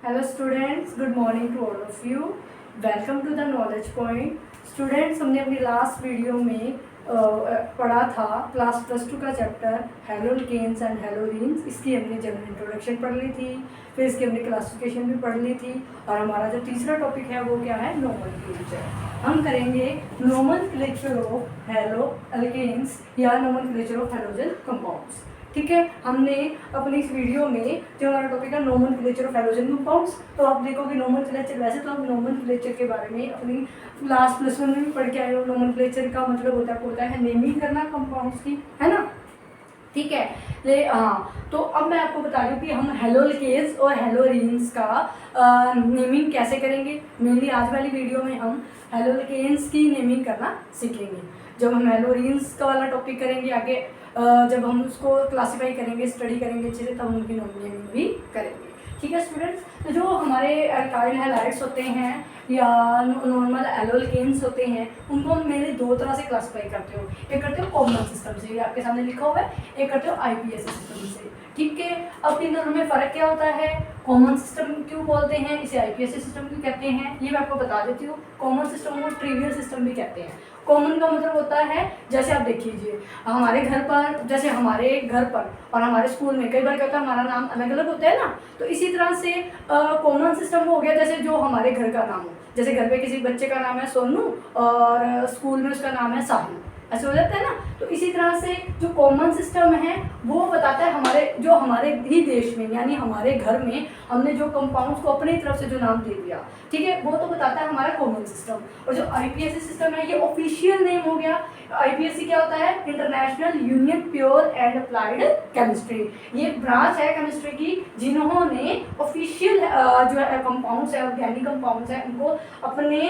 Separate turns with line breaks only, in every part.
Hello students, good morning to all of you. Welcome to the knowledge point. Students, हमने अपनी last video में पढ़ा था class +2 का चैप्टर हेलोकेन्स एंड हेलोरीन्स। इसकी हमने जनरल इंट्रोडक्शन पढ़ ली थी, फिर इसकी हमने क्लासिफिकेशन भी पढ़ ली थी और हमारा जो तीसरा टॉपिक है वो क्या है, नोमेनक्लेचर। हम करेंगे नोमेनक्लेचर ऑफ हेलोकेन्स या नोमेनक्लेचर ऑफ हेलोजन कंपाउंड्स। ठीक है, हमने अपनी इस वीडियो में जो हमारा टॉपिक है नोमेनक्लेचर ऑफ हेलोजन कंपाउंड्स, तो आप देखोगे नोमेनक्लेचर, वैसे तो हम नोमेनक्लेचर के बारे में अपनी क्लास +1 में भी पढ़ के आए हो। नोमेनक्लेचर का मतलब होता है नेमिंग करना कंपाउंड्स की, है ना। ठीक है, तो अब मैं आपको बता दूं कि हम हेलोकेन्स और हेलोरीन्स का नेमिंग कैसे करेंगे। मेनली आज वाली वीडियो में हम हेलोकेन्स की नेमिंग करना सीखेंगे। जब हम हेलोरीन्स का वाला टॉपिक करेंगे आगे, जब हम उसको क्लासीफाई करेंगे, स्टडी करेंगे अच्छे से, तब उनकी नेमिंग भी करेंगे। ठीक है स्टूडेंट्स, तो जो हमारे अल्काइल हैलाइड्स होते हैं या नॉर्मल एल्केन्स होते हैं, उनको हम मेरे दो तरह से क्लासीफाई करते हो। एक करते हो कॉमन सिस्टम से, ये आपके सामने लिखा हुआ है, एक करते हो आईपीएसी सिस्टम से। ठीक है, अब इन दोनों में फ़र्क क्या होता है, कॉमन सिस्टम क्यों बोलते हैं, इसे आईपीएसी सिस्टम क्यों कहते हैं, ये मैं आपको बता देती हूँ। कॉमन सिस्टम को ट्रिवियल सिस्टम भी कहते हैं। कॉमन का मतलब होता है, जैसे आप देख लीजिए हमारे घर पर, जैसे हमारे घर पर और हमारे स्कूल में कई बार क्या होता है, हमारा नाम अलग अलग होता है ना, तो इसी तरह से कॉमन सिस्टम हो गया जैसे जो हमारे घर का नाम हो। जैसे घर पे किसी बच्चे का नाम है सोनू और स्कूल में उसका नाम है साहिल, ऐसे हो जाता है ना। तो इसी तरह से जो कॉमन सिस्टम है वो बताता है हमारे ही देश में, यानी हमारे घर में हमने जो कंपाउंड्स को अपनी तरफ से जो नाम दे दिया, ठीक है, वो तो बताता है हमारा कॉमन सिस्टम। और जो आईपीएसी सिस्टम है ये ऑफिशियल नेम हो गया। आईपीएसी क्या होता है, international union pure and applied chemistry. ये ब्रांच है केमिस्ट्री की जिन्होंने ऑफिशियल जो है कंपाउंड्स है, ऑर्गेनिक कंपाउंड्स है, उनको अपने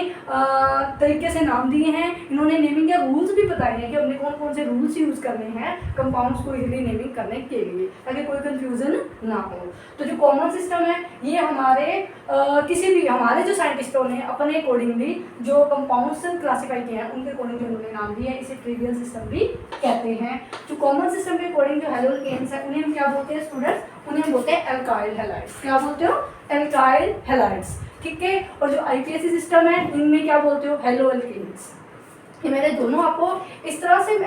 तरीके से नाम दिए हैं। इन्होंने नेमिंग के रूल्स भी बताए हैं कि हमने कौन कौन से रूल्स यूज़ करने हैं कंपाउंड्स को इजीली नेमिंग करने के लिए, ताकि कोई कंफ्यूजन ना हो। तो जो कॉमन सिस्टम है ये हमारे किसी भी हमारे जो साइंटिस्टों ने अपने अकॉर्डिंगली जो कंपाउंड्स क्लासीफाई किए हैं उनके अकॉर्डिंग उन्होंने नाम दिया है, इसे ट्रिवियल सिस्टम भी कहते हैं। जो कॉमन सिस्टम के अकॉर्डिंग जो हेलोकेन्स है उन्हें हम क्या बोलते हैं स्टूडेंट्स, उन्हें हम बोलते हैं अल्काइल हैलाइड्स। क्या बोलते हो, अल्काइल हैलाइड्स। ठीक है, और जो आईपीएसी सिस्टम है इनमें क्या बोलते हो, हेलोअल्केन्स। ये मैंने दोनों आपको इस तरह से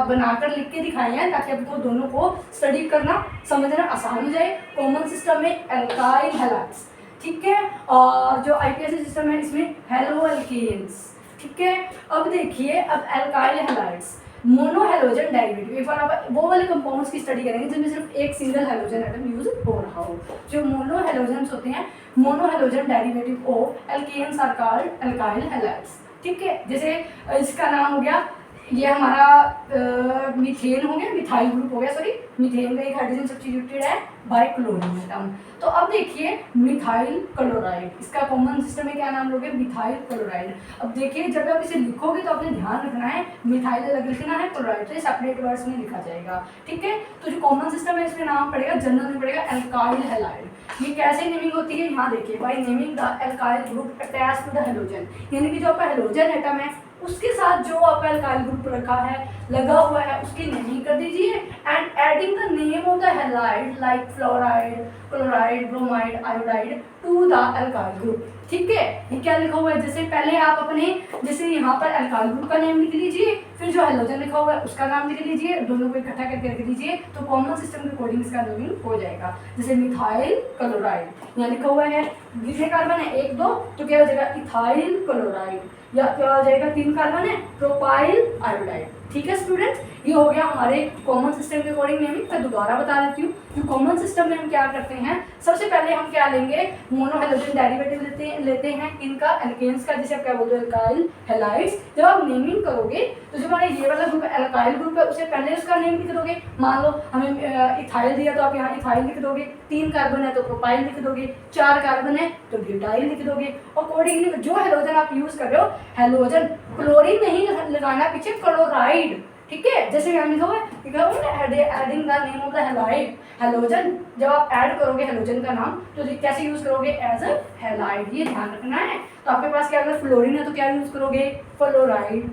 बनाकर लिख के दिखाए हैं ताकि आपको दोनों को स्टडी करना समझना आसान हो जाए। कॉमन सिस्टम में अल्काइल हैलाइड्स, ठीक है, और जो आईपीएसी सिस्टम है इसमें हेलोअल्केन्स। ठीक है, अब देखिए, अब अल्काइल हैलाइड्स मोनोहेलोजन डेरिवेटिव, एक बार आप वो वाले कंपाउंड्स की स्टडी करेंगे जिनमें सिर्फ एक सिंगल हेलोजन एटम यूज हो रहा हो। जो मोनोहेलोजन्स होते हैं, monohalogen derivative of alkanes are called alkyl halides. ठीक है, जैसे इसका नाम हो गया, ये हमारा मीथेन हो गया, मिथाइल ग्रुप हो गया, सॉरी मीथेन का एक हाइड्रोजन सब्स्टिट्यूटेड है बाय क्लोरीन एटम। तो अब देखिए मिथाइल क्लोराइड, इसका कॉमन सिस्टम में क्या नाम लोगे, मिथाइल क्लोराइड। अब देखिए जब आप इसे लिखोगे तो आपने ध्यान रखना है मिथाइल अलग लिखना है, क्लोराइड तो सेपरेट वर्ड्स में लिखा जाएगा। ठीक है, तो जो कॉमन सिस्टम है इसमें नाम पड़ेगा, जनरल में पड़ेगा अल्काइल हैलाइड। ये कैसे नेमिंग होती है, यहाँ देखिए, by naming the alkyl group attach to the halogen, यानी कि जो आपका हेलोजन एटम है उसके साथ जो आपका अल्काइल ग्रुप रखा है, लगा हुआ है, उसकी नेमिंग कर दीजिए and adding the name of the halide like fluoride, chloride, bromide, iodide to the alkyl group. ठीक है, ये क्या लिखा हुआ है, जैसे पहले आप अपने, जैसे यहाँ पर अल्काइल ग्रुप का नेम लिख लीजिए, फिर जो हेलोजन लिखा हुआ है उसका नाम लिख लीजिए, दोनों को इकट्ठा करके रख दीजिए, तो कॉमन सिस्टम के अकॉर्डिंग इसका नेमिंग हो जाएगा। जैसे मिथाइल क्लोराइड यहाँ लिखा हुआ है, कितने कार्बन है, 1 2, तो क्या हो जाएगा इथाइल क्लोराइड, या क्या हो जाएगा 3 कार्बन है, प्रोपाइल आयोडाइड। ठीक है स्टूडेंट्स, ये हो गया हमारे कॉमन सिस्टम के अकॉर्डिंग नेमिंग। मैं दोबारा बता देती हूँ, जो कॉमन सिस्टम में हम क्या करते हैं, सबसे पहले हम क्या लेंगे, मोनोहेलोजन डेरिवेटिव लेते हैं इनका, एल्केन्स का, जिसे आप क्या बोलते हो अल्काइल हैलाइड्स। जब आप नेमिंग करोगे तो जो हमारा ये वाला ग्रुप अल्काइल ग्रुप है उसे पहले उसका नेम लिख दोगे। मान लो हमें इथाइल दिया तो आप यहाँ इथाइल लिख दोगे, 3 कार्बन है तो प्रोपाइल लिख दोगे, 4 कार्बन है तो ब्यूटाइल लिख दोगे। अकॉर्डिंगली जो हेलोजन आप यूज कर रहे हो, हेलोजन क्लोरीन नहीं लगाना पीछे, क्लोराइड। ठीक है, जैसे यहाँ लिखा हुआ है adding the name of the halide, halogen जब आप ऐड करोगे हेलोजन का नाम तो कैसे यूज करोगे, एज अ हैलाइड, ये ध्यान रखना है। तो आपके पास क्या, अगर फ्लोरीन है तो क्या यूज करोगे, फ्लोराइड,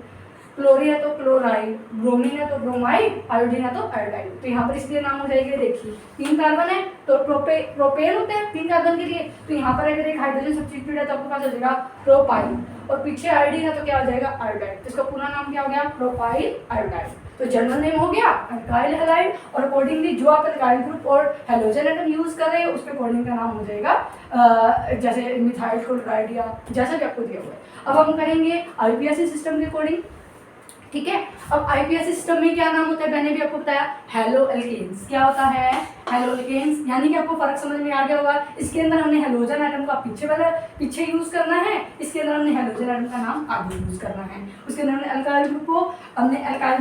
क्लोरीन है तो क्लोराइड, ब्रोमीन है तो ब्रोमाइड, आयोडीन है तो आयोडाइड। तो यहाँ पर इसलिए नाम हो जाएगा, देखिए 3 कार्बन है तो प्रोपेन होते हैं 3 कार्बन के लिए, तो यहाँ पर अगर एक हाइड्रोजन सब्स्टिट्यूट है तो आपको पास हो जाएगा प्रोपाइल, और पीछे आयोडीन है तो क्या हो जाएगा आयोडाइड। तो इसका पूरा नाम क्या हो गया, प्रोपाइल आयोडाइड। तो जनरल नेम हो गया अल्काइल हैलाइड, और अकॉर्डिंगली जो आप अल्काइल ग्रुप और हेलोजन एटम यूज कर रहे हो उसके अकॉर्डिंग का नाम हो जाएगा जैसे मिथाइल क्लोराइड या जैसा भी आपको दिया हुआ है। अब हम करेंगे आईपीएसी सिस्टम के अकॉर्डिंग, ठीक है। अब आईपीएसी सिस्टम में क्या नाम होता है, मैंने भी आपको बताया हेलो एल्केन्स। क्या होता है, हेलो एल्केन्स, यानी कि आपको फर्क समझ में आ गया होगा। इसके अंदर हमने हेलोजन एटम का पीछे यूज करना है, इसके अंदर हमने हेलोजन एटम का नाम आगे यूज करना है। उसके अंदर हमने अल्काइल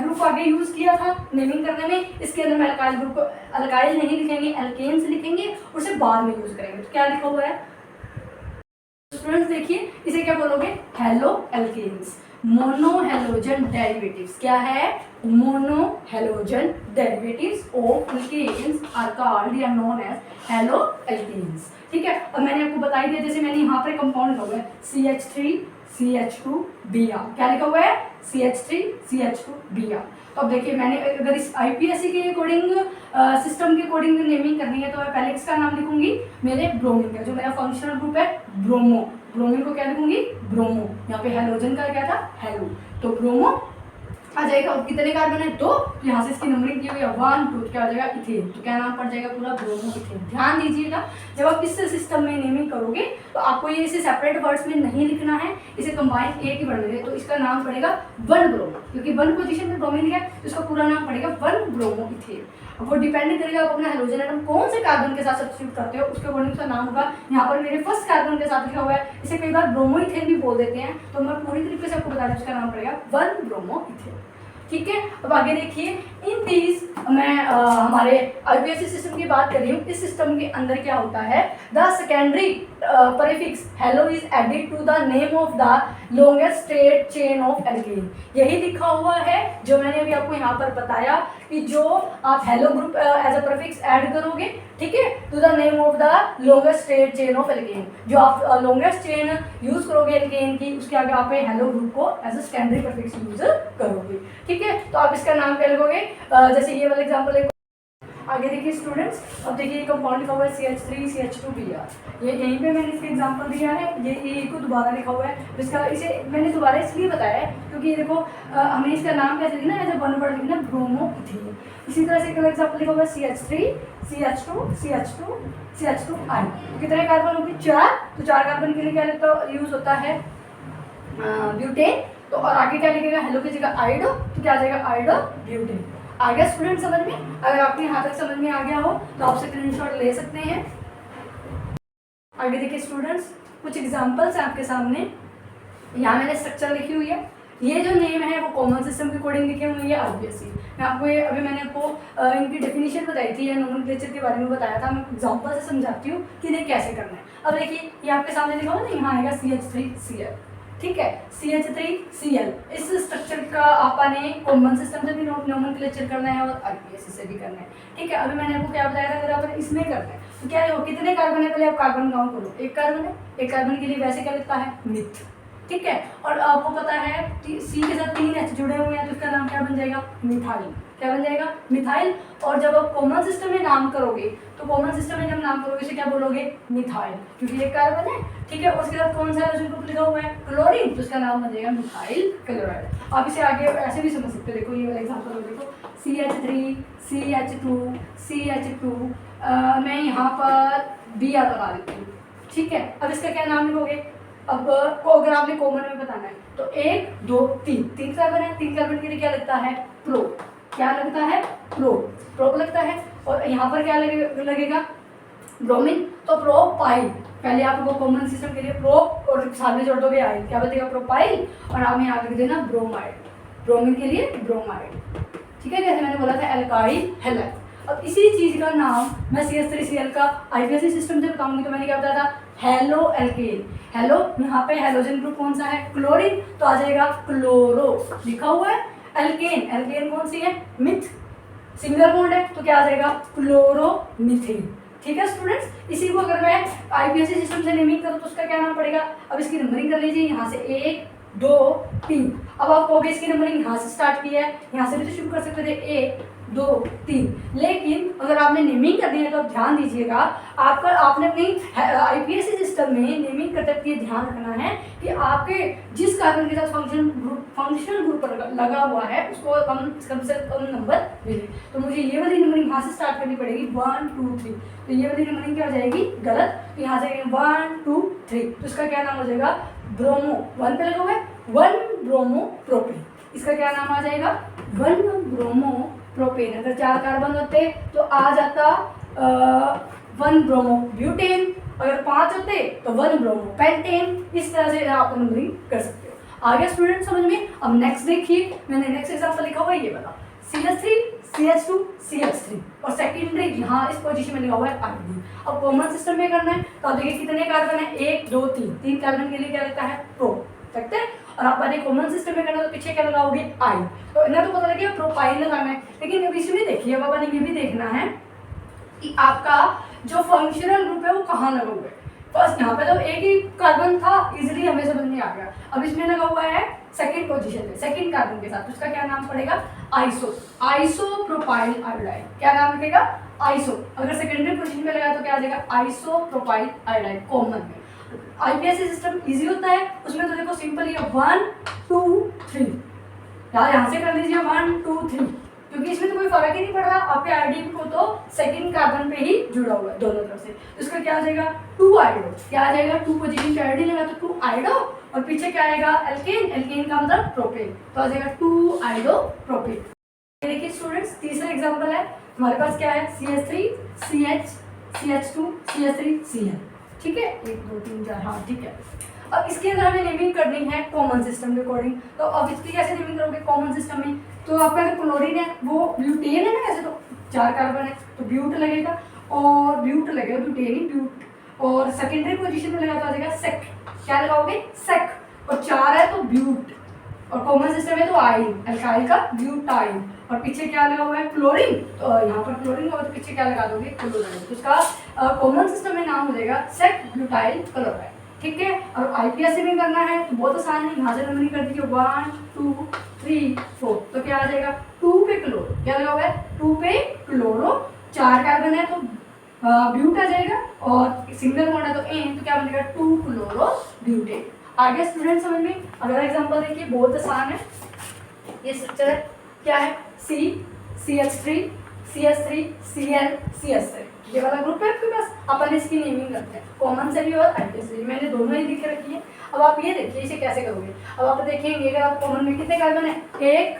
ग्रुप को आगे यूज किया था नेमिंग करने में, इसके अंदर हम अल्काइल ग्रुप को अल्काइल नहीं लिखेंगे, एल्केन्स लिखेंगे, उसे बाद में यूज करेंगे। तो क्या लिखा हुआ है स्टूडेंट्स, देखिए इसे क्या बोलोगे, haloalkanes. Monohalogen derivatives क्या है, monohalogen derivatives of alkanes are called या नोन एज हेलो एल्केन्स, ठीक है। अब मैंने आपको बताई दिया, जैसे मैंने यहाँ पर कंपाउंड लिखा हुआ है CH3 CH2Br, क्या लिखा हुआ है CH3 CH2Br। तो अब देखिए मैंने अगर इस आईपीएससी के अकॉर्डिंग सिस्टम के अकॉर्डिंग नेमिंग करनी है तो मैं पहले किसका नाम लिखूंगी, मेरे ब्रोमीन का, जो मेरा फंक्शनल ग्रुप है ब्रोमो, ब्रोमीन को क्या लिखूंगी ब्रोमो। यहाँ पे हेलोजन का क्या था हेलो, तो ब्रोमो आ जाएगा। और कितने कार्बन है, 2, तो यहाँ से इसकी नंबरिंग की हुई है 1 2, क्या हो जाएगा इथेन। तो क्या नाम पड़ जाएगा पूरा ब्रोमो इथेन। ध्यान दीजिएगा जब आप इस सिस्टम में नेमिंग करोगे तो आपको ये इसे सेपरेट वर्ड्स में नहीं लिखना है, इसे कंबाइन एक ही वर्ड में, तो इसका नाम पड़ेगा 1 ब्रोमो, क्योंकि 1 पोजीशन में ब्रोमीन है तो इसका पूरा नाम पड़ेगा 1 ब्रोमो इथेन। अब वो डिपेंड करेगा आप अपना हेलोजन एटम कौन से कार्बन के साथ सब्स्टिट्यूट करते हो उसके अकॉर्डिंग उसका नाम होगा। यहाँ पर मेरे फर्स्ट कार्बन के साथ लिखा हुआ है, इसे कई बार ब्रोमो इथेन भी बोल देते हैं, तो मैं पूरी तरीके से आपको बता दूं इसका नाम पड़ेगा 1 ब्रोमो इथेन, ठीक है। अब आगे देखिए, इन दीज मैं हमारे आईपीएससी सिस्टम की बात कर रही हूँ। इस सिस्टम के अंदर क्या होता है, the secondary prefix halo is added to the name of the longest straight chain of alkane. यही लिखा हुआ है जो मैंने अभी आपको यहाँ पर बताया कि जो आप halo group as a prefix add करोगे, ठीक है, to the name of the longest straight chain of alkane, जो आप लॉन्गेस्ट चेन यूज करोगे एल्केन की उसके आगे आप हेलो ग्रुप को as a secondary prefix use करोगे, ठीक है। तो आप इसका नाम क्या लिखोगे, जैसे ये वाला एग्जांपल है। आगे देखिए स्टूडेंट्स, अब देखिए कंपाउंड लिखा हुआ है CH3 CH2Br, ये यहीं पे मैंने इसका एग्जांपल दिया है, ये को दोबारा लिखा हुआ है। इसका इसे मैंने दोबारा इसलिए बताया है क्योंकि देखो हमें इसका नाम कैसे लिखना है, जब 1 वर्ड लिखना ब्रोमो इथेन। इसी तरह से एक एग्जांपल लिखा हुआ है CH3 CH2 CH2 CH2I, कितने कार्बन होगी 4, तो 4 कार्बन के लिए क्या यूज होता है ब्यूटेन। तो और आगे क्या लिखेगा, हेलो की जगह आइडो, तो क्या आ जाएगा आइडो ब्यूटेन। आ गया स्टूडेंट समझ में? अगर आपके यहाँ तक समझ में आ गया हो तो आप स्क्रीनशॉट ले सकते हैं। आगे देखिए स्टूडेंट्स, कुछ एग्जांपल्स हैं आपके सामने। यहाँ मैंने स्ट्रक्चर लिखी हुई है, ये जो नेम है वो कॉमन सिस्टम के अकॉर्डिंग लिखे हुए हैं आईपीएससी। मैं आपको ये अभी मैंने आपको इनकी डेफिनेशन बताई थी या नोमेनक्लेचर के बारे में बताया था, मैं एग्जांपल से समझाती हूँ कि इन्हें कैसे करना है। अब देखिए ये आपके सामने लिखा हुआ ना, यहाँ आएगा CH3Cl, ठीक है, CH3Cl। इस स्ट्रक्चर का आपने कॉमन सिस्टम से भी नोमेनक्लेचर करना है और आईपीएससी से भी करना है, ठीक है। अभी मैंने आपको क्या बताया था, अगर आपने इसमें करना है तो क्या है, कितने कार्बन है पहले आप कार्बन काउंट करो, 1 कार्बन है, 1 कार्बन के लिए वैसे क्या लिखता है मिथ, ठीक है। और आपको पता है C के साथ 3 H जुड़े हुए हैं तो इसका नाम क्या बन जाएगा मिथाइल, क्या बन जाएगा मिथाइल। और जब आप कॉमन सिस्टम में नाम करोगे तो कॉमन सिस्टम में जब नाम करोगे इसे क्या बोलोगे मिथाइल, क्योंकि 1 कार्बन है, ठीक है। उसके साथ कौन सा हाइड्रोजन ग्रुप लिखा हुआ है क्लोरीन, तो इसका नाम बन जाएगा मिथाइल क्लोराइड। आप इसे आगे ऐसे भी समझ सकते हो, देखो ये वाला एग्जांपल देखो CH3 CH2 CH2, मैं यहाँ पर Br लगा देती हूँ, ठीक है। अब इसका क्या नाम लिखोगे, अब को अगर आपने कॉमन में बताना है तो 1 2 3 कार्बन है, 3 कार्बन के लिए क्या लगता है प्रो, क्या लगता है प्रोप लगता है। और यहाँ पर क्या लगेगा ब्रोमीन, तो प्रोपाइल। पहले आपको कॉमन सिस्टम के लिए प्रो और साथ में जोड़ दोगे आइल, क्या बचेगा प्रोपाइल, और आप यहाँ लिख देना ब्रोमाइड, ब्रोमीन के लिए ब्रोमाइड, ठीक है। जैसे मैंने बोला था एल्काइल हैलाइड। अब इसी चीज का नाम मैं CH3Cl का आईपीएससी सिस्टम से बताऊंगी, तो मैंने क्या बताया था हेलो एल्केन। हेलो, यहाँ पे हेलोजन ग्रुप कौन सा है क्लोरीन, तो आ जाएगा क्लोरो लिखा हुआ है। एल्केन, एल्केन कौन सी है मिथ, सिंगल बॉन्ड है, तो क्या आ जाएगा क्लोरोमीथेन, ठीक है स्टूडेंट्स। इसी को अगर मैं आईपीएससी सिस्टम से नेमिंग करूँ तो उसका क्या नाम पड़ेगा, अब इसकी नंबरिंग कर लीजिए, यहाँ से 1 2 3। अब आप कहोगे इसकी नंबरिंग यहाँ से स्टार्ट की है, यहाँ से भी तो शुरू कर सकते थे 1 2 3, लेकिन अगर आपने नेमिंग करनी है तो आप ध्यान दीजिएगा, आपने अपनी आईपीएससी सिस्टम में नेमिंग करते वक्त ये ध्यान रखना है कि आपके जिस कार्बन के साथ फंक्शनल ग्रुप लगा हुआ है उसको कम से कम नंबर मिले। तो मुझे ये वाली नंबरिंग यहाँ से स्टार्ट करनी पड़ेगी 1 2 3, तो ये वाली नंबरिंग क्या हो जाएगी गलत, तो यहाँ से 1 2 3, तो इसका क्या नाम हो जाएगा ब्रोमो, 1 पे लगा हुआ है 1 ब्रोमो प्रोपेन, इसका क्या नाम आ जाएगा 1 ब्रोमो प्रोपेन। अगर 4 कार्बन होते तो आ जाता 1 ब्रोमो ब्यूटेन, अगर 5 होते तो 1 ब्रोमो पेंटेन। इस तरह से आप नंबरिंग कर सकते हो। आगे स्टूडेंट समझ में। अब नेक्स्ट देखिए, मैंने नेक्स्ट एग्जांपल लिखा हुआ है, ये वाला CH3 CH2 CH3 और सेकेंडरी यहाँ इस पोजीशन में लिखा हुआ है आयोडीन। अब कॉमन सिस्टम में करना है तो आप देखिए कितने कार्बन है 1 2 3, 3 कार्बन के लिए क्या लगता है प्रो, सकते हैं। और आप बात कॉमन सिस्टम में करना तो पीछे क्या लगाओगे आई, तो इन्हें तो पता लगे प्रोपाइल लगाना है, लेकिन अब इसमें देखिए अब अपन ने ये भी देखना है कि आपका जो फंक्शनल ग्रुप है वो कहाँ लगा हुआ है। फर्स्ट यहाँ पे तो एक ही कार्बन था, इजीली हमें समझ में आ गया। अब इसमें लगा हुआ है सेकंड पोजीशन पे सेकंड कार्बन के साथ, उसका क्या नाम पड़ेगा आइसोप्रोपाइल आयोडाइड। क्या नाम रखेगा आइसो, अगर सेकेंडरी पोजीशन पे लगा तो क्या आ जाएगा आइसोप्रोपाइल आयोडाइड कॉमन में। आईपीएससी सिस्टम इजी होता है, उसमें तो देखो सिंपल ही 1 2 3, यहाँ से कर लीजिए 1 2 3, क्योंकि इसमें तो कोई फर्क ही नहीं पड़ रहा, आपके आयोडीन को तो सेकंड कार्बन पे ही जुड़ा हुआ है दोनों तरफ से, तो इसका क्या आ जाएगा 2 आयोडो। क्या आ जाएगा 2 पोजीशन पे आयोडीन लगा तो 2 आयोडो, और पीछे क्या आएगा एल्केन, एल्केन का मतलब प्रोपेन, तो आ जाएगा 2 आयोडो प्रोपेन। देखिए स्टूडेंट्स तीसरा एग्जांपल है हमारे पास, क्या है CH3 CH CH2 CH3 Cl, ठीक है 1 2 3 4, हाँ ठीक है। अब इसके अंदर हमें नेमिंग करनी है कॉमन सिस्टम के अकॉर्डिंग, तो अब इसकी कैसे नेमिंग करोगे कॉमन सिस्टम में, तो आपका जो क्लोरीन है वो ब्यूटेन है ना, वैसे तो 4 कार्बन है तो ब्यूट लगेगा, और ब्यूट लगेगा ब्यूटेन ही ब्यूट, और सेकेंडरी पोजीशन में लगा तो आ जाएगा सेक, क्या लगाओगे सेक, और 4 है तो ब्यूट, और कॉमन सिस्टम है तो आइन, अल्काइल का ब्यूटाइन, और पीछे क्या लगा हुआ है क्लोरीन, तो यहाँ पर क्लोरीन होगा तो पीछे क्या लगा दोगे क्लोराइड, तो उसका कॉमन सिस्टम में नाम हो जाएगा सेक ब्यूटाइल क्लोराइड, ठीक है। और आईपीएससी में करना है तो बहुत आसान है, यहाँ से नंबरिंग कर दीजिए 1 2 3 4, तो क्या आ जाएगा 2 पे क्लोरो, क्या लगा हुआ है 2 पे क्लोरो, 4 कार्बन है तो ब्यूट आ जाएगा, और सिंगल बॉन्ड है तो एन, तो क्या बनेगा 2 क्लोरो ब्यूटेन। आगे स्टूडेंट समझ में। अगला एग्जांपल देखिए बहुत आसान है, ये स्ट्रक्चर है, क्या है CH3 CH3 Cl CH3, ये वाला ग्रुप है आपके पास, अपन इसकी नेमिंग करते हैं कॉमन से भी और आईपीएस से भी, मैंने दोनों ही लिख के रखी है। अब आप ये देखिए इसे कैसे करोगे, अब आप देखेंगे अगर आप कॉमन में कितने कार्बन है 1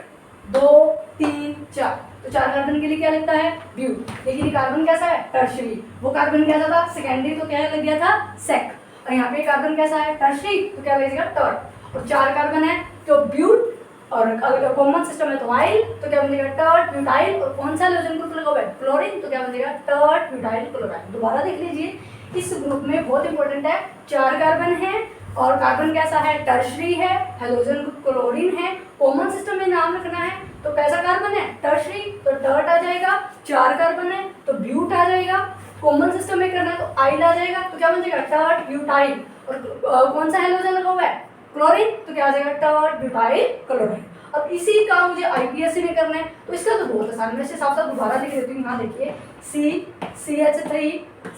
2 3 4, तो 4 कार्बन के लिए क्या लगता है ब्यूट, लेकिन ये कार्बन कैसा है टर्शरी, वो कार्बन कैसा था सेकेंडरी, तो क्या लग गया था सेक, और यहाँ पे कार्बन कैसा है टर्शरी, तो क्या लगेगा टर्ट, और 4 कार्बन है तो ब्यूट, और अगर कॉमन सिस्टम है तो आइल, तो क्या बनेगा टर्ट ब्यूटाइल, और कौन सा हाइड्रोजन ग्रुप लगा हुआ है क्लोरीन, तो क्या बनेगा टर्ट ब्यूटाइल क्लोराइड। दोबारा देख लीजिए, इस ग्रुप में बहुत इंपॉर्टेंट है 4 कार्बन है, और कार्बन कैसा है टर्शरी है, हाइड्रोजन ग्रुप क्लोरीन है, कॉमन सिस्टम में नाम रखना है तो कैसा कार्बन है टर्शरी, तो टर्ट आ जाएगा, 4 कार्बन है तो ब्यूट आ जाएगा, कॉमन सिस्टम में करना है तो आइल आ जाएगा, तो क्या बन जाएगा टर्ट ब्यूटाइल, और कौन सा हाइड्रोजन लगा हुआ है क्लोरीन, तो क्या आ जाएगा टर्ट ब्यूटाइल क्लोराइड। अब इसी का मुझे आईपीएससी में करना है तो इसका तो बहुत आसान है, वैसे साफ साफ दोबारा लिख देती हूँ। यहाँ देखिए CH3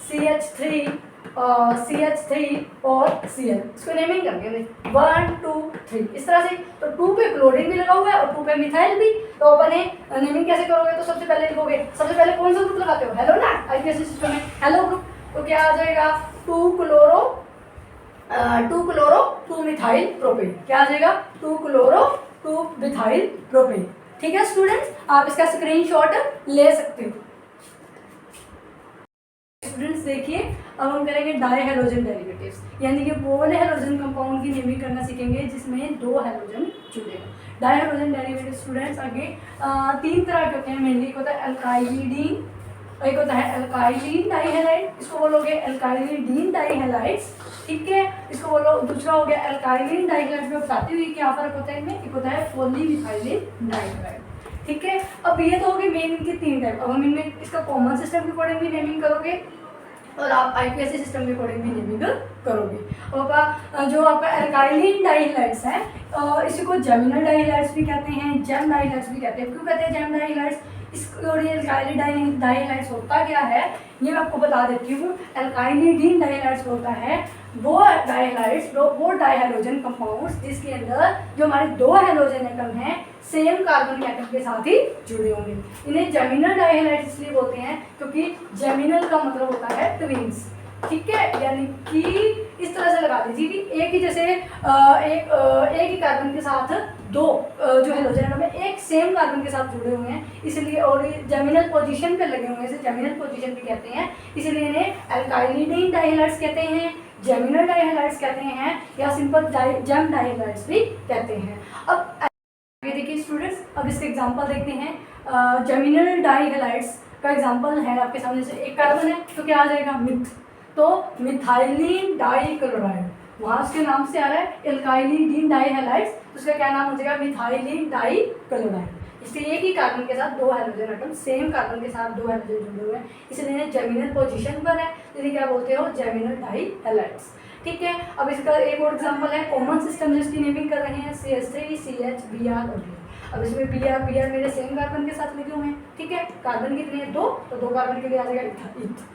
CH3 CH3 और Cl, इसको नेमिंग करके 1 2 3 इस तरह से, तो 2 पे क्लोरीन भी लगा हुआ है और 2 पे मिथाइल भी, तो अपने नेमिंग कैसे करोगे, तो सबसे पहले लिखोगे, सबसे पहले कौन सा ग्रुप लगाते हो हेलो ना, आईपीएससी सिस्टम में हेलो ग्रुप, तो क्या आ जाएगा 2 क्लोरो 2 मिथाइल प्रोपेन, क्या आ जाएगा 2 क्लोरो 2 मिथाइल प्रोपेन, ठीक है स्टूडेंट्स, आप इसका स्क्रीनशॉट ले सकते हो। स्टूडेंट्स देखिए अब हम करेंगे डाई हैलोजन डेरिवेटिव्स, यानी कि वो वाले हैलोजन कंपाउंड की नेमिंग करना सीखेंगे जिसमें 2 हैलोजन जुड़ेगा। डाई हैलोजन डेरिवेटिव स्टूडेंट्स आगे 3 तरह के होते हैं मेनली, एक होता है अल्काइलिडीन, एक होता है अल्काइलिन डाइहैलाइड, इसको बोलोगे अल्काइलिडीन डाइहैलाइड्स, ठीक है, इसको बोलो दूसरा हो गया अल्काइलिन डाइहैलाइड, में बताती हुई क्या फर्क होता है इनमें, एक होता है पॉलीमिथाइलिन डाइहैलाइड, ठीक है। अब ये तो हो गई मेन इनकी 3 टाइप, अब हम इनमें इसका कॉमन सिस्टम के अकॉर्डिंग भी नेमिंग करोगे और आप आईपीएससी सिस्टम के अकॉर्डिंग भी नेमिंग करोगे। और जो आपका एल्काइलिन डाइहैलाइड्स है, इसी को जेमिनल डाइहैलाइड्स भी कहते हैं, जेम डाइहैलाइड्स भी कहते हैं। क्यों कहते हैं जेम डाइहैलाइड्स? इसको एल्काइलिन डाइहैलाइड्स होता क्या है ये मैं आपको बता देती हूँ। एल्काइलिन डाइहैलाइड्स होता है वो डाइहैलाइड्स, वो डाइहैलोजन कंपाउंड्स जिसके अंदर जो हमारे दो हैलोजन एटम हैं सेम कार्बन एटम के साथ ही जुड़े होंगे। इन्हें जेमिनल डाइहैलाइड्स इसलिए बोलते हैं क्योंकि जेमिनल का मतलब होता है ट्विंस। ठीक है, यानी कि इस तरह से लगा दीजिए कि एक ही जैसे एक ही कार्बन के साथ दो जो हैलोजन एटम है एक सेम कार्बन के साथ जुड़े हुए हैं, इसलिए और ये जेमिनल पोजीशन पे लगे हुए हैं, इसे जेमिनल पोजीशन भी कहते हैं। इसलिए इन्हें एल्काइलिन डाइहैलाइड्स कहते हैं, जेमिनल डाइहैलाइड्स कहते हैं, या सिंपल जेम डाइहैलाइड्स भी कहते हैं। अब देखिए स्टूडेंट्स, अब इसके एग्जांपल देखते हैं। जेमिनल डाइहैलाइड्स का एग्जांपल है आपके सामने से एक कार्बन है तो क्या आ जाएगा मिथ, तो मिथाइलिन डाइक्लोराइड, वहाँ उसके नाम से आ रहा है एल्काइलिन डाइहैलाइड्स, उसका क्या नाम हो जाएगा मिथाइलिन डाइक्लोराइड। इसलिए एक ही कार्बन के साथ दो हाइड्रोजन एटम सेम कार्बन के साथ दो हाइड्रोजन जुड़े हुए हैं, इसलिए जेमिनल पोजीशन पर है, इसलिए क्या बोलते हो जेमिनल डाइहैलाइड्स। ठीक है, अब इसका एक और एग्जांपल है कॉमन सिस्टम जिसकी नेमिंग कर रहे हैं CH3 CH Br और Br। अब इसमें Br मेरे सेम कार्बन के साथ लगे हुए हैं। ठीक है, कार्बन कितने हैं दो, तो दो कार्बन के लिए आ जाएगा इथ।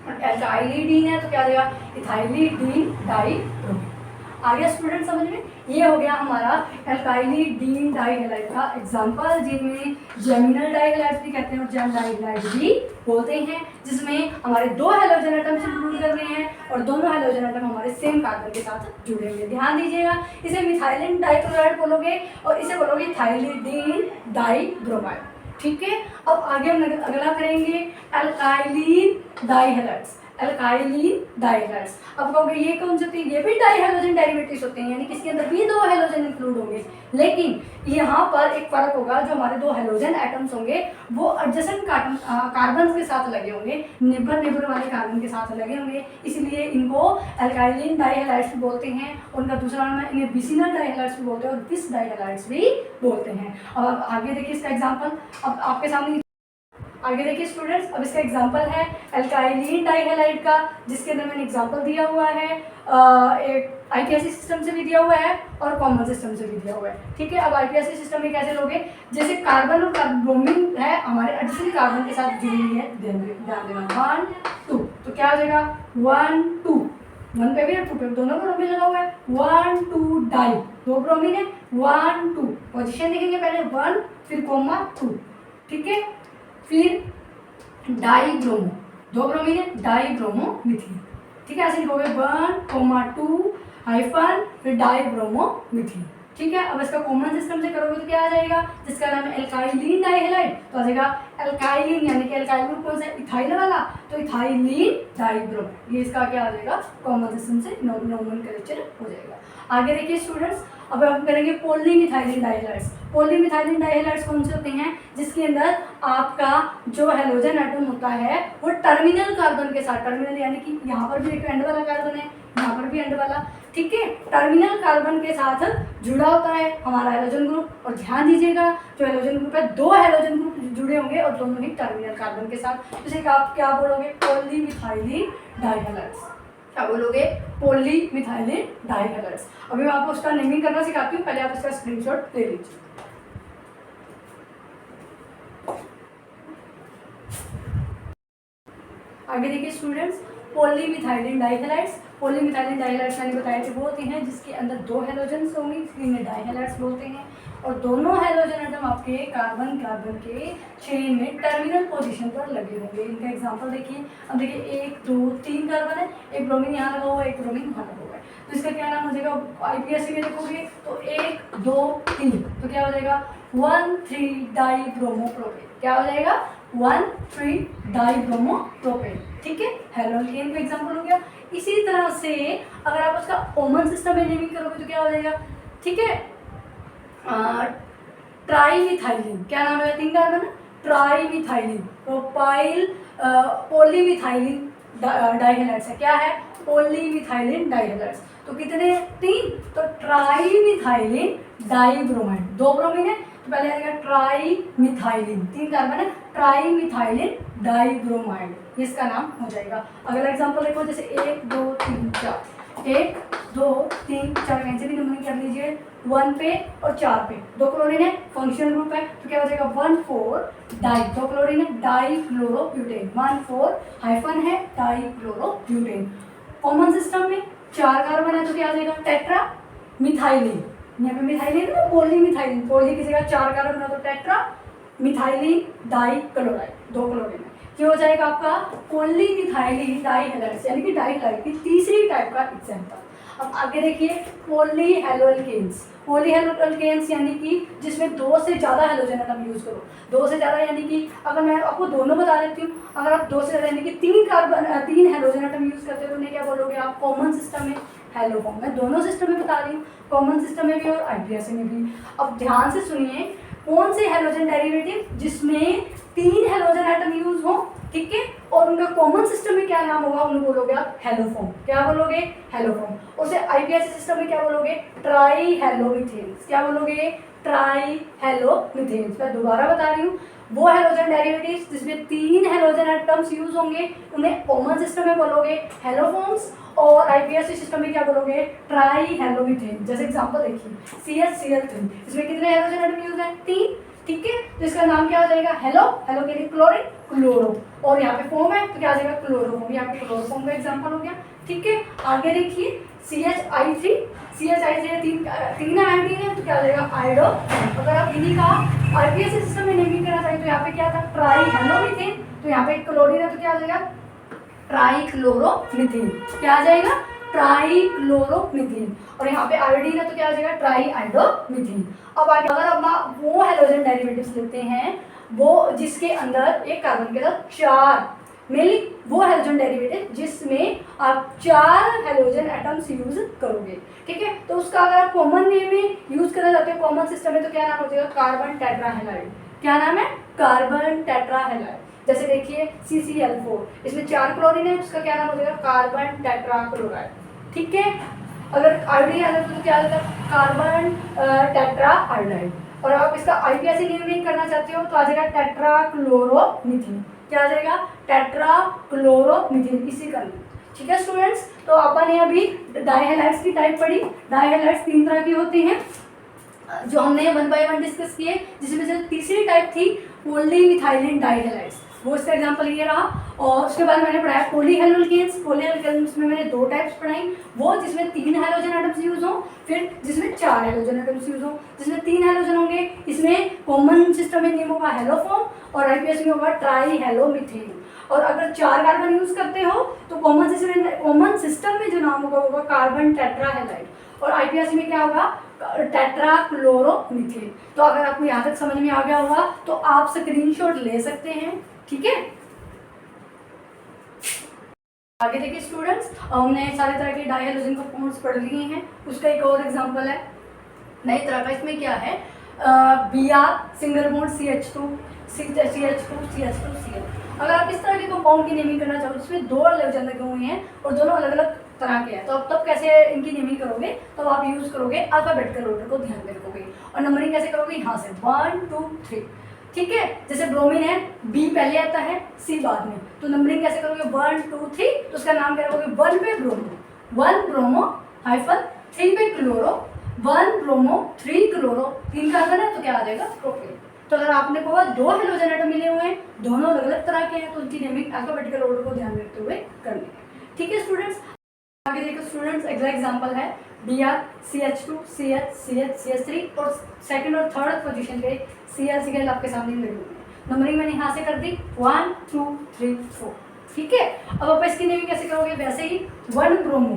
एल्काइलिडीन है तो क्या आ जाएगा इथाइलिडीन डाइब्रोमीन। आ गया स्टूडेंट समझ में? ये हो गया हमारा एल्काइलिडीन डाइहैलाइड का एग्जांपल, जिनमें जेमिनल डाइहैलाइड भी कहते हैं और जेम डाइहैलाइड भी बोलते हैं, जिसमें हमारे दो हैलोजन एटम्स इंक्लूड कर रहे हैं और दोनों हैलोजन एटम हमारे सेम कार्बन के साथ जुड़े हुए। ध्यान दीजिएगा, इसे मिथाइलिन डाइक्लोराइड बोलोगे और इसे बोलोगे इथाइलिडीन डाइब्रोमाइड। ठीक है, अब आगे हम अगला करेंगे एल्काइलिन डाइहैलाइड्स। एल्काइलिन डाइहैलाइड्स, अब कहोगे ये कौन से होते हैं? ये भी डाइहैलोजन डेरिवेटिव्स होते हैं, यानी कि इसके अंदर भी दो हैलोजन इंक्लूड होंगे, लेकिन यहाँ पर एक फर्क होगा, जो हमारे दो हैलोजन एटम्स होंगे वो एडजेसेंट कार्बन के साथ लगे होंगे, नेबर वाले कार्बन के साथ लगे होंगे, इसलिए इनको एल्काइलिन डाइहैलाइड्स भी बोलते हैं। उनका दूसरा नाम है, इन्हें बिसिनल डाइहैलाइड्स भी बोलते हैं और बिस डाइहैलाइड्स भी बोलते हैं। अब आगे देखिए इसका एग्जाम्पल, अब आपके सामने आगे देखिए स्टूडेंट्स, अब इसका एग्जांपल है एल्काइलिन डाइहैलाइड का, जिसके अंदर मैंने एग्जांपल दिया हुआ है, एक आईपीएससी सिस्टम से भी दिया हुआ है और कॉमन सिस्टम से भी दिया हुआ है। ठीक है, अब आईपीएससी सिस्टम में कैसे लोगे? जैसे कार्बन और ब्रोमीन है हमारे एडिशनल कार्बन के साथ जुड़ी हुई है, ध्यान देना 1 2, तो क्या हो जाएगा 1 2, 1 पे भी है 2 पे, दोनों ब्रोमीन लगा हुआ है, 1 2 डाई, दो ब्रोमीन है 1 2, पोजीशन लिखेंगे पहले 1 फिर कोमा 2। ठीक है, फिर डाइब्रोमो, दो ब्रोमीन है डाइब्रोमो मिथिलीन। ठीक है, ऐसे लिखोगे 1 2 हाइफन फिर डाइब्रोमो मिथिलीन। ठीक है, अब इसका कॉमन सिस्टम से करोगे तो क्या आ जाएगा? जिसका नाम है एल्काइलिन डाइहैलाइड, तो आ जाएगा एल्काइलिन, यानी कि एल्काइल ग्रुप कौन सा? इथाइल वाला, तो इथाइलिन डाइब्रोमाइड। ये इसका क्या आ जाएगा? कॉमन सिस्टम से नोमेनक्लेचर हो जाएगा। आगे देखिए स्टूडेंट्स, अब हम करेंगे पॉलीमिथाइलिन डाइहैलाइड्स। पॉलीमिथाइलिन डाइहैलाइड्स कौन से होते हैं? जिसके अंदर आपका जो हैलोजन एटम होता है वो टर्मिनल कार्बन के साथ, टर्मिनल यानी कि यहाँ पर भी एक एंड वाला कार्बन है, यहाँ पर भी एंड वाला, ठीक है, टर्मिनल कार्बन के साथ जुड़ा होता है हमारा हैलोजन ग्रुप। और ध्यान दीजिएगा, जो हैलोजन ग्रुप है दो हैलोजन ग्रुप जुड़े होंगे और दोनों ही टर्मिनल कार्बन के साथ, जैसे आप क्या बोलोगे? पॉलीमिथाइलिन डाइहैलाइड्स। क्या बोलोगे? पॉलीमिथाइलिन डाइहैलाइड्स। अभी मैं आपको उसका नेमिंग करना सिखाती हूँ, पहले आप इसका स्क्रीनशॉट ले लीजिए। आगे देखिए स्टूडेंट्स, पॉलीमिथाइलिन डाइहैलाइड्स। पॉलीमिथाइलिन डाइहैलाइड्स मैंने बताया कि वो होती हैं जिसके अंदर दो हैलोजन्स होंगे, इसलिए इन्हें डाइहैलाइड्स बोलते हैं। और दोनों हैलोजन एटम आपके कार्बन कार्बन के चेन में टर्मिनल पोजीशन पर लगे होंगे। इनका एग्जांपल देखिए, अब देखिए 1 2 3 कार्बन है, एक ब्रोमीन यहाँ लगा हुआ है, एक ब्रोमीन वहाँ लगा हुआ है, तो इसका क्या नाम हो जाएगा? आईपीएससी में देखोगे तो 1 2 3, तो क्या हो जाएगा? 1 3 डाइब्रोमोप्रोपेन। क्या हो जाएगा? 1 3 डाइब्रोमोप्रोपेन। ठीक है, हैलोजन का एग्जांपल हो गया। इसी तरह से अगर आप उसका कॉमन सिस्टम में नेमिंग करोगे तो क्या हो जाएगा? ठीक है, ट्राईमिथाइलिन, क्या नाम है? 3 कार्बन है, ट्राईमिथाइलिन, प्रोपाइल पॉलीमिथाइलिन डाइहैलाइड्स है। क्या है? पॉलीमिथाइलिन डाइहैलाइड्स। तो कितने? 3, तो ट्राईमिथाइलिन डाइब्रोमाइड, दो ब्रोमीन है, तो पहले आएगा ट्राईमिथाइलिन, 3 कार्बन है, ट्राईमिथाइलिन डाइब्रोमाइड। ये इसका नाम हो जाएगा। अगला एग्जांपल देखो, जैसे 1 2 3 4, 1 2 3 4 कैंसिल भी नंबरिंग कर लीजिए, 1 पे और 4 पे 2 क्लोरीन है, फंक्शनल ग्रुप है, तो क्या हो जाएगा 1 4 डाई, 2 क्लोरीन है, डाई क्लोरोब्यूटेन, 1 4 हाइफन है, डाई क्लोरोब्यूटेन। कॉमन सिस्टम में 4 कार्बन है तो क्या आ जाएगा टेट्रा मिथाइलिन, यहाँ पे मिथाइलिन है, पॉली मिथाइलिन, पॉली की जगह 4 कार्बन है तो tetra methylene dichloride, 2 chlorine है, ये हो जाएगा आपका पॉली मिथाइलिन डाई हैलाइड्स, यानी कि डाई हैलाइड की तीसरी टाइप का एग्जांपल। अब आगे देखिए पॉली हैलोअल्केन्स, पॉली हैलोअल्केन्स यानी कि जिसमें 2 से ज़्यादा हैलोजन एटम यूज करो, 2 से ज़्यादा यानी कि अगर मैं आपको दोनों बता देती हूँ, अगर आप 2 से ज़्यादा यानी कि 3 हैलोजन एटम यूज करते हो तो उन्हें क्या बोलोगे आप, कॉमन सिस्टम में हैलो फॉर्म। मैं दोनों सिस्टम में बता रही हूँ, कॉमन सिस्टम में भी और आईपीएससी में भी। अब ध्यान से सुनिए, कौन से हैलोजन डेरिवेटिव जिसमें 3 हैलोजन एटम यूज हो, ठीक है, और उनका कॉमन सिस्टम में क्या नाम होगा, उन्हें बोलोगे आप हेलोफॉर्म। क्या बोलोगे, हेलोफॉर्म। उसे आईपीएससी सिस्टम में क्या बोलोगे, ट्राई हेलोमिथेन्स। क्या बोलोगे, ट्राई हेलोमिथेन्स। मैं दोबारा बता रही हूँ, वो हैलोजन डेरिवेटिव्स जिसमें 3 हैलोजन एटम्स यूज होंगे उन्हें कॉमन सिस्टम में बोलोगे हेलोफॉर्म्स, और आईपीएससी सिस्टम में क्या बोलोगे, ट्राई हेलोमिथेन। जैसे एग्जांपल देखिए CH3, इसमें कितने हैलोजन एटम यूज है, 3, ठीक है, तो इसका नाम क्या हो जाएगा, हेलो, हेलो के लिए क्लोरीन, क्लोरो, और यहाँ पे फॉर्म है तो क्या आ जाएगा क्लोरोफॉर्म, यहाँ पे क्लोरोफॉर्म का एग्जांपल हो गया, ठीक है। आगे देखिए CHI3 तीन आयोडीन है तो क्या हो जाएगा आयोडो। अगर आप इन्हीं का आईपीएससी सिस्टम में नेमिंग करना चाहिए तो यहाँ पे क्या था, ट्राई हेलोमिथेन, तो यहाँ पे क्लोरीन है तो क्या आ जाएगा ट्राईक्लोरोमीथेन। क्या आ जाएगा, ट्राईक्लोरोमीथेन, और यहाँ पे आयोडीन है तो क्या आ जाएगा ट्राई आयोडोमीथेन। अब आगे अगर आप वो हैलोजन डेरिवेटिव्स लेते हैं वो जिसके अंदर एक कार्बन के साथ 4, मेनली वो हैलोजन डेरिवेटिव जिसमें आप 4 हैलोजन एटम्स यूज करोगे, ठीक है, तो उसका अगर आप कॉमन नेम में यूज करना चाहते हो कॉमन सिस्टम में तो क्या नाम हो जाएगा, कार्बन टेट्राहेलाइड। क्या नाम है, कार्बन टेट्राहेलाइड। जैसे देखिए CCl4, इसमें 4 क्लोरीन है, उसका क्या नाम हो जाएगा, कार्बन टेट्राक्लोराइड, ठीक है। अगर आयोडीन आ जाता तो क्या आ जाता, कार्बन टेट्राआयोडाइड। और आप इसका आईपीएससी नेमिंग करना चाहते हो तो आ जाएगा टेट्राक्लोरोमीथेन। क्या आ जाएगा, टेट्राक्लोरोमीथेन, इसी का नाम, ठीक है स्टूडेंट्स। तो अपन ने अभी डाइहैलाइड्स की टाइप पढ़ी। डाइहैलाइड्स 3 तरह की होती हैं जो हमने 1 बाय 1 डिस्कस किए, जिसमें से तीसरी टाइप थी पॉलीमिथाइलिन डाइहैलाइड्स, वो इसका एग्जांपल ये रहा। और उसके बाद मैंने पढ़ाया पॉलीहेलोल्केन्स। पॉलीहेलोल्केन्स में मैंने 2 टाइप्स पढ़ाई, वो जिसमें 3 हैलोजन एटम्स यूज हो, फिर जिसमें 4 हैलोजन एटम्स यूज हो। जिसमें 3 हैलोजन होंगे इसमें कॉमन सिस्टम में नेम होगा हेलोफॉर्म, और आईपीएस में होगा ट्राई हेलोमिथेन। और अगर 4 कार्बन यूज करते हो तो कॉमन सिस्टम में जो नाम होगा कार्बन टेट्राहेलाइड, और आईपीएस में क्या होगा, टेट्राक्लोरोमीथेन। तो अगर आपको यहाँ तक समझ में आ गया होगा तो आप स्क्रीनशॉट ले सकते हैं, ठीक है। आगे देखिए स्टूडेंट्स, हमने सारे तरह के डाइहैलोजन कंपाउंड्स पढ़ लिए हैं। उसका एक और एग्जांपल है नई तरह का, इसमें क्या है, Br single bond CH2 CH2CL। अगर आप इस तरह के कंपाउंड की नेमिंग करना चाहो जिसमें 2 हैलोजन लगे हुए हैं और दोनों अलग अलग तरह के हैं, तो आप तब कैसे इनकी नेमिंग करोगे, तो आप यूज करोगे अल्फाबेटिकल ऑर्डर को ध्यान में रखोगे। और नंबरिंग कैसे करोगे, यहाँ से 1 2 3, ठीक है। जैसे ब्रोमीन है, B पहले आता है, C बाद में, तो नंबरिंग कैसे करोगे 1 2 3, तो उसका नाम क्या रखोगे, 1 पे ब्रोमो, 1 ब्रोमो हाइफन 3 पे क्लोरो, 1 ब्रोमो 3 क्लोरो, 3 कार्बन है तो क्या आ जाएगा प्रोपेन। तो अगर आपने कहा 2 हैलोजन एटम मिले हुए हैं, दोनों अलग अलग तरह के हैं, तो उनकी नेमिंग अल्फाबेटिकल ऑर्डर को ध्यान में रखते हुए करनी है, ठीक है स्टूडेंट्स। आगे देखो स्टूडेंट्स, अगला एग्जांपल है Br CH2 CH CH CH3, और सेकंड और थर्ड पोजीशन पे Cl आपके सामने लगे हुए हैं। नंबरिंग मैंने यहाँ से कर दी 1 2 3 4, ठीक है। अब आप इसकी नेमिंग कैसे करोगे, वैसे ही 1 ब्रोमो,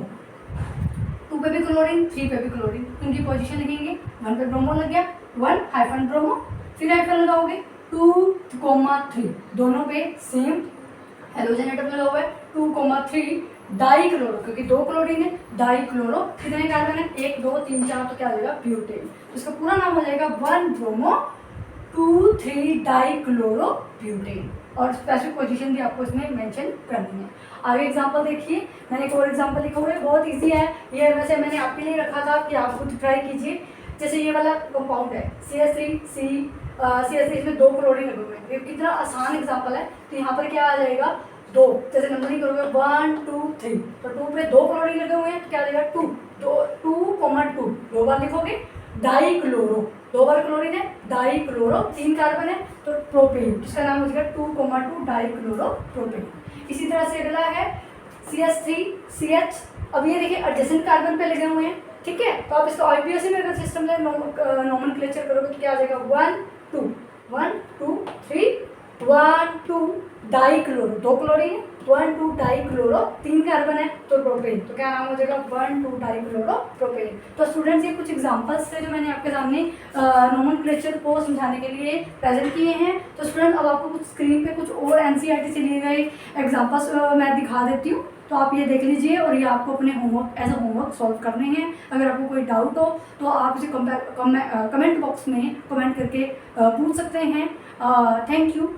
2 पे भी क्लोरीन, 3 पे भी क्लोरीन, उनकी पोजीशन लिखेंगे, 1 पे ब्रोमो लग गया, 1 हाइफन ब्रोमो, फिर हाइफन लगाओगे 2,3, दोनों पे सेम हैलोजन एटम लगा हुआ है, 2,3 डाई क्लोरो, क्योंकि 2 क्लोरीन है, डाई क्लोरो, कितने कार्बन है 1 2 3 4, तो क्या हो जाएगा ब्यूटेन। तो इसका पूरा नाम हो जाएगा 1 ब्रोमो 2 3 डाई क्लोरो ब्यूटेन, और स्पेसिफिक पोजीशन भी आपको इसमें मेंशन करनी है। आगे एग्जांपल देखिए, मैंने एक और एग्जांपल लिखा हुआ है, बहुत इजी है ये, वैसे मैंने आपके लिए रखा था कि आप खुद ट्राई कीजिए। जैसे ये वाला कंपाउंड है CH3 इसमें 2 क्लोरीन लगे हुए हैं, ये कितना आसान एग्जांपल है। तो यहाँ पर क्या आ जाएगा, दो, जैसे नंबरिंग करोगे 1 2 3 तो 2 पे 2 क्लोरीन लगे हुए हैं तो क्या देगा 2, 2,2 दो बार लिखोगे। डाई क्लोरो, दो बार क्लोरीन है, डाई क्लोरो 3 कार्बन है तो प्रोपेन, जिसका नाम हो जाएगा 2,2 डाई क्लोरो प्रोपेन। इसी तरह से अगला है CH3CH। अब ये देखिए एडजेसेंट कार्बन पे लगे हुए हैं, ठीक है, तो आप इसको आईपीएससी में अगर सिस्टम में नोमेनक्लेचर करोगे तो क्या आ जाएगा 1 2 1 2 3 1 2 डाई क्लोरो, दो क्लोरीन है, 1 2 डाई क्लोरो 3 कार्बन है तो प्रोपेन, तो क्या नाम हो जाएगा 1 2 डाई क्लोरो प्रोपेन। तो स्टूडेंट्स ये कुछ एग्जांपल्स थे जो मैंने आपके सामने नोमेनक्लेचर को समझाने के लिए प्रेजेंट किए हैं। तो स्टूडेंट अब आपको कुछ स्क्रीन पे कुछ और एनसीईआरटी से लिए गए एग्जांपल्स मैं दिखा देती हूँ, तो आप ये देख लीजिए और ये आपको अपने homework as a homework solve करने हैं। अगर आपको कोई डाउट हो तो आप इसे कमेंट बॉक्स में कमेंट करके पूछ सकते हैं। Thank you.